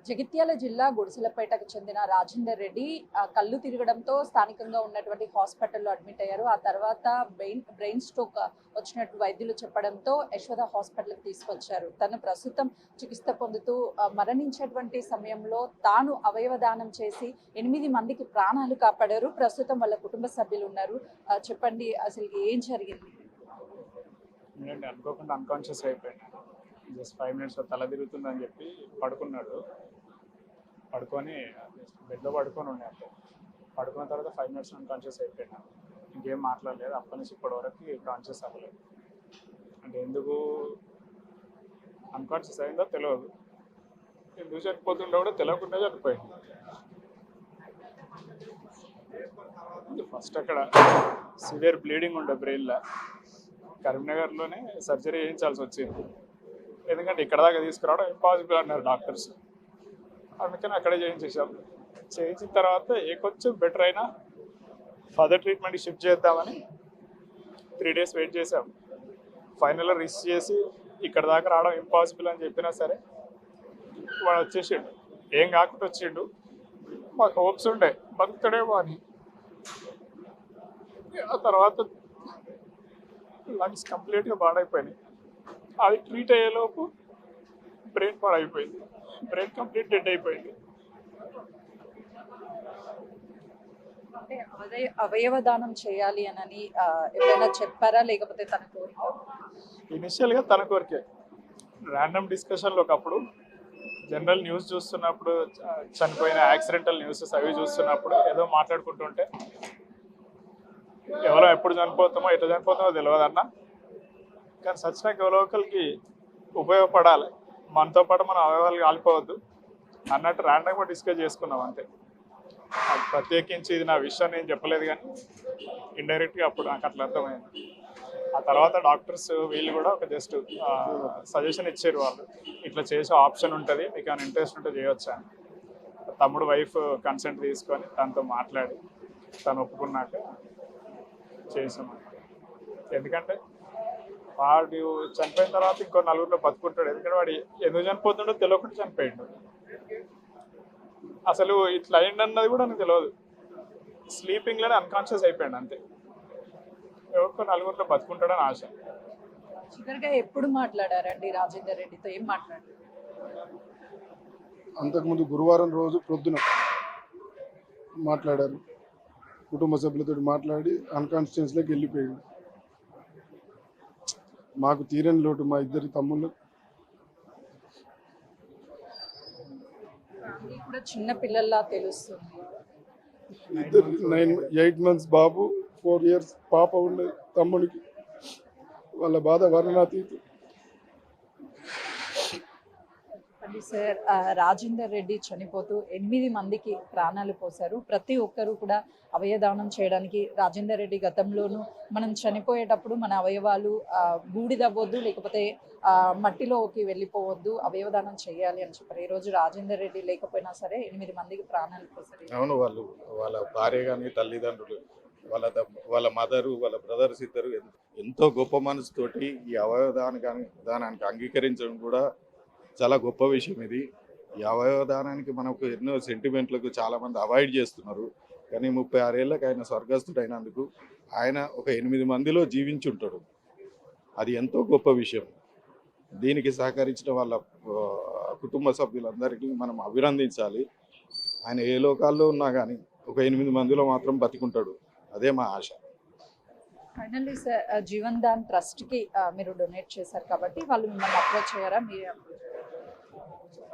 జగిత్యాల జిల్లా గుడిసెలపేటకు చెందిన రాజేందర్ రెడ్డి కళ్ళు తిరగడంతో స్థానికంగా ఉన్నటువంటి హాస్పిటల్లో అడ్మిట్ అయ్యారు. ఆ తర్వాత బ్రెయిన్ స్ట్రోక్ వచ్చినట్టు వైద్యులు చెప్పడంతో యశోద హాస్పిటల్కి తీసుకొచ్చారు. తను ప్రస్తుతం చికిత్స పొందుతూ మరణించేటువంటి సమయంలో తాను అవయవదానం చేసి 8 మందికి ప్రాణాలు కాపాడారు. ప్రస్తుతం వాళ్ళ కుటుంబ సభ్యులు ఉన్నారు. చెప్పండి, అసలు ఏం జరిగింది? అనుకోకుండా అన్కాన్షియస్ అయిపోయాను. జస్ట్ 5 మినిట్స్ తల తిరుగుతుందని చెప్పి పడుకున్నాడు. పడుకొని బెడ్లో పడుకొని ఉండే అంటే పడుకున్న తర్వాత 5 మినిట్స్ అన్కాన్షియస్ అయిపోయాను. ఇంకేం మాట్లాడలేదు. అప్పటి నుంచి ఇప్పటి వరకు కాన్షియస్ అవ్వలేదు. అంటే ఎందుకు అన్కాన్షియస్ అయిందో తెలియదు, ఎందుకు చనిపోతుండో కూడా తెలియకుండా చనిపోయింది. ఫస్ట్ అక్కడ సివియర్ బ్లీడింగ్ ఉండే బ్రెయిన్లో, కరీంనగర్లోనే సర్జరీ చేయించాల్సి వచ్చింది. ఎందుకంటే ఇక్కడ దాకా తీసుకురావడం ఇంపాసిబుల్ అన్నారు డాక్టర్స్. అందుకని అక్కడే చేయించేసాం. చేయించిన తర్వాత కొంచెం బెటర్ అయినా ఫర్దర్ ట్రీట్మెంట్కి షిఫ్ట్ చేద్దామని 3 days వెయిట్ చేసాం. ఫైనల్గా రిస్క్ చేసి ఇక్కడ దాకా రావడం ఇంపాసిబుల్ అని చెప్పినా సరే వాడు వచ్చేసిండు. ఏం కాకుండా వచ్చిండు. మాకు హోప్స్ ఉండే బతుకుతాడేమో అని. ఆ తర్వాత లంగ్స్ కంప్లీట్గా పాడైపోయినాయి. అది ట్రీట్ అయ్యేలోపు బ్రెయిన్ పాడైపోయింది. బ్రెయిన్ కంప్లీట్ డెడ్ అయిపోయింది. అంటే అవయవదానం చేయాలి అని ఎవరైనా చెప్పారా, లేకపోతే తన కోరిక? ఇనిషియల్గా తన కోరికే. ర్యాండమ్ డిస్కషన్లో ఒకప్పుడు జనరల్ న్యూస్ చూస్తున్నప్పుడు, చనిపోయిన యాక్సిడెంటల్ న్యూసెస్ అవి చూస్తున్నప్పుడు ఏదో మాట్లాడుకుంటుంటే ఎవరో ఎప్పుడు చనిపోతామో ఎట్లా చనిపోతామో తెలియదు అన్న, కానీ సచ్చినాక ఎవరో ఒకరికి ఉపయోగపడాలి, మనతో పాటు మన అవయవాలు కాలిపోవద్దు అన్నట్టు ర్యాండమ్గా డిస్కస్ చేసుకున్నాం అంతే. అది ప్రత్యేకించి ఇది నా విషయం నేను చెప్పలేదు, కానీ ఇండైరెక్ట్గా అప్పుడు నాకు అట్లా అర్థమైంది. ఆ తర్వాత డాక్టర్స్ వీళ్ళు కూడా ఒక జస్ట్ సజెషన్ ఇచ్చారు. వాళ్ళు ఇట్లా చేసే ఆప్షన్ ఉంటుంది, మీకు ఏమైనా ఇంట్రెస్ట్ ఉంటే చేయొచ్చా అని. తమ్ముడు వైఫ్ కన్సెంట్ తీసుకొని తనతో మాట్లాడి తను ఒప్పుకున్నాక చేసాం. ఎందుకంటే వాడు చనిపోయిన తర్వాత ఇంకో 4 బతుకుంటాడు. ఎందుకంటే వాడు ఎందుకు చనిపోతుండో తెలియకుండా చనిపోయాడు. అసలు ఇట్లా అయిందన్నది కూడా నాకు తెలియదు. స్లీపింగ్లోనే అన్కాన్షియస్ అయిపోయాడు అంతే. ఎవరికో 4 బతుకుంటాడని ఆశ. చివరిగా ఎప్పుడు మాట్లాడారండి రాజేందర్ రెడ్డితో? ఏం మాట్లాడారు? అంతకుముందు గురువారం రోజు ప్రొద్దున మాట్లాడారు. కుటుంబ సభ్యులతో మాట్లాడి అన్కాన్షియస్లోకి వెళ్ళిపోయాడు. మాకు తీరని లోటు మా ఇద్దరి తమ్ముళ్ళు. కూడా చిన్న పిల్లల్లా తెలుస్తుంది. ఇద్దరు 8 months బాబు, 4 years పాప ఉండే తమ్ముడికి. వాళ్ళ బాధ వర్ణనాతీతం. సార్, రాజేందర్ రెడ్డి చనిపోతూ 8 మందికి ప్రాణాలు పోశారు. ప్రతి ఒక్కరూ కూడా అవయవదానం చేయడానికి, రాజేందర్ రెడ్డి గతంలోనూ మనం చనిపోయేటప్పుడు మన అవయవాలు బూడిదవ్వద్దు, లేకపోతే మట్టిలోకి వెళ్ళిపోవద్దు, అవయవదానం చేయాలి అని చెప్పారు. ఈరోజు రాజేందర్ రెడ్డి లేకపోయినా సరే 8 మందికి ప్రాణాలు పోశారు. అవును, వాళ్ళ భార్య కానీ, తల్లిదండ్రులు, వాళ్ళ మదరు, వాళ్ళ బ్రదర్స్ ఇద్దరు ఎంతో గొప్ప మనసుతోటి ఈ అవయవదానానికి అంగీకరించడం కూడా చాలా గొప్ప విషయం. ఇది ఈ అవయవదానానికి మనకు ఎన్నో సెంటిమెంట్లకు చాలామంది అవాయిడ్ చేస్తున్నారు. కానీ 36 ఏళ్ళకి ఆయన స్వర్గస్థుడు అయినందుకు ఆయన ఒక 8 మందిలో జీవించుంటాడు. అది ఎంతో గొప్ప విషయం. దీనికి సహకరించిన వాళ్ళ కుటుంబ సభ్యులందరికీ మనం అభినందించాలి. ఆయన ఏ లోకాల్లో ఉన్నా కానీ ఒక 8 మందిలో మాత్రం బతికుంటాడు. అదే మా ఆశ. ఫైనల్లీ సార్, జీవన్ దాన్ ట్రస్ట్కి మీరు డొనేట్ చేశారు కాబట్టి వాళ్ళు మిమ్మల్ని అప్రోచ్ అయ్యారా? మీరు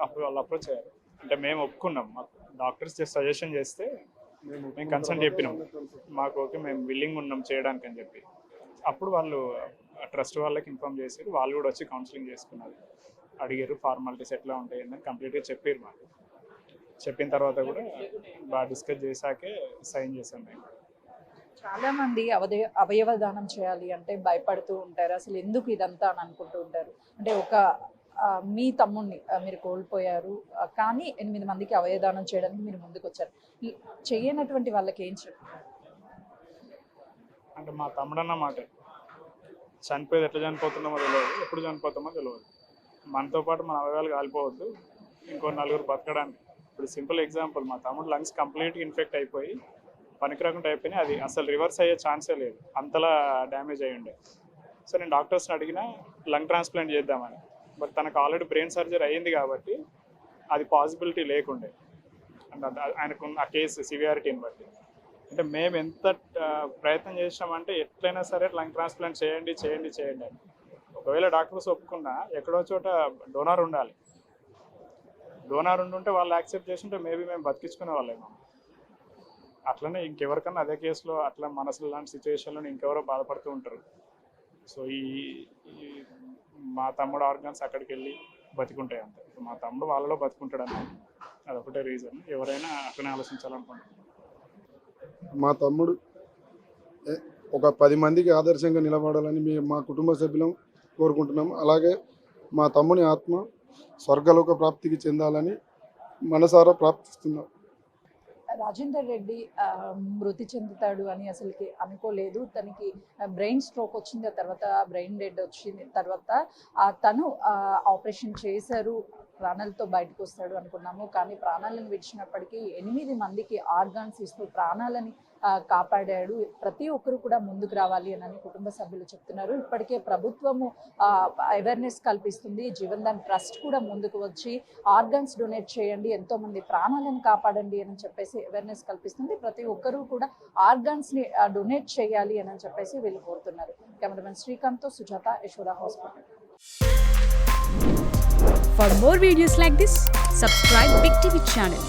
అప్పుడు వాళ్ళు అప్రోచ్ అయ్యారు. అంటే మేము ఒప్పుకున్నాం. మాకు డాక్టర్స్ సజెషన్ చేస్తే మేము కన్సల్ట్ చెప్పినాం, మాకు ఓకే, మేము విల్లింగ్ ఉన్నాం చేయడానికి అని చెప్పి. అప్పుడు వాళ్ళు ట్రస్ట్ వాళ్ళకి ఇన్ఫామ్ చేశారు. వాళ్ళు కూడా వచ్చి కౌన్సిలింగ్ చేసుకున్నారు, అడిగారు ఫార్మాలిటీస్ ఎట్లా ఉంటాయి అని కంప్లీట్గా చెప్పారు. మాకు చెప్పిన తర్వాత కూడా బాగా డిస్కస్ చేశాకే సైన్ చేశాం మేము. చాలా మంది అవయవదానం చేయాలి అంటే భయపడుతూ ఉంటారు. అసలు ఎందుకు ఇదంతా అని అనుకుంటూ ఉంటారు. అంటే మీ తమ్ముడిని మీరు కోల్పోయారు, కానీ 8 మందికి అవయవదానం చేయడానికి మీరు ముందుకు వచ్చారు. చేయనటువంటి వాళ్ళకి ఏం చెప్పారు? అంటే మా తమ్ముడు అన్నమాట, చనిపోయేది ఎట్లా చనిపోతున్నామో తెలియదు, ఎప్పుడు చనిపోతామో తెలియదు. మనతో పాటు మన అవయవాలు కాలిపోవద్దు, ఇంకో నలుగురు బతకడానికి. ఇప్పుడు సింపుల్ ఎగ్జాంపుల్, మా తమ్ముడు లంగ్స్ కంప్లీట్గా ఇన్ఫెక్ట్ అయిపోయి పనికిరాకుండా అయిపోయినాయి. అది అసలు రివర్స్ అయ్యే ఛాన్సే లేదు, అంతలా డ్యామేజ్ అయ్యి ఉండే. సో నేను డాక్టర్స్ని అడిగినా లంగ్ ట్రాన్స్ప్లాంట్ చేద్దామని, బట్ తనకు ఆల్రెడీ బ్రెయిన్ సర్జరీ అయ్యింది కాబట్టి అది పాసిబిలిటీ లేకుండే. అండ్ ఆయనకున్న ఆ కేసు సివియారిటీని బట్టి. అంటే మేము ఎంత ప్రయత్నం చేసినామంటే ఎట్లయినా సరే లంగ్ ట్రాన్స్ప్లాంట్ చేయండి చేయండి చేయండి అని. ఒకవేళ డాక్టర్స్ ఒప్పుకున్నా ఎక్కడో చోట డోనార్ ఉండాలి. డోనార్ ఉండుంటే వాళ్ళు యాక్సెప్ట్ చేస్తుంటే మేబీ మేము బతికించుకునే వాళ్ళేమో. అట్లనే ఇంకెవరికన్నా అదే కేసులో అట్లా మనసులో లాంటి సిచ్యువేషన్లో ఇంకెవరో బాధపడుతూ ఉంటారు. సో ఈ మా తమ్ముడు ఆర్గాన్స్ అక్కడికి వెళ్ళి బతికుంటాయి అంతే. మా తమ్ముడు వాళ్ళలో బతుకుంటాడు అని అదొకటే రీజన్. ఎవరైనా అట్లనే ఆలోచించాలనుకుంటున్నాను. మా తమ్ముడు ఒక 10 మందికి ఆదర్శంగా నిలబడాలని మేము మా కుటుంబ సభ్యులం కోరుకుంటున్నాము. అలాగే మా తమ్ముని ఆత్మ స్వర్గలోక ప్రాప్తికి చెందాలని మనసారా ప్రార్థిస్తున్నాం. రాజేందర్ రెడ్డి మృతి చెందుతాడు అని అసలుకి అనుకోలేదు. తనకి బ్రెయిన్ స్ట్రోక్ వచ్చింది, ఆ తర్వాత బ్రెయిన్ డెడ్ వచ్చింది, తర్వాత తను ఆపరేషన్ చేశారు, ప్రాణాలతో బయటకు వస్తాడు అనుకున్నాము. కానీ ప్రాణాలను విడిచినప్పటికీ 8 మందికి ఆర్గాన్స్ ఇస్తూ ప్రాణాలని కాపాడాడు. ప్రతి ఒక్కరు కూడా ముందుకు రావాలి అని కుటుంబ సభ్యులు చెప్తున్నారు. ఇప్పటికే ప్రభుత్వము అవేర్నెస్ కల్పిస్తుంది. జీవన్దాన్ ట్రస్ట్ కూడా ముందుకు వచ్చి ఆర్గాన్స్ డొనేట్ చేయండి, ఎంతో మంది ప్రాణాలను కాపాడండి అని చెప్పేసి అవేర్నెస్ కల్పిస్తుంది. ప్రతి ఒక్కరూ కూడా ఆర్గాన్స్ని డొనేట్ చేయాలి అని చెప్పేసి వీళ్ళు కోరుతున్నారు. కెమెరామెన్ శ్రీకాంత్తో Sujatha, Yashoda hospital. For more videos like this, subscribe Big TV channel.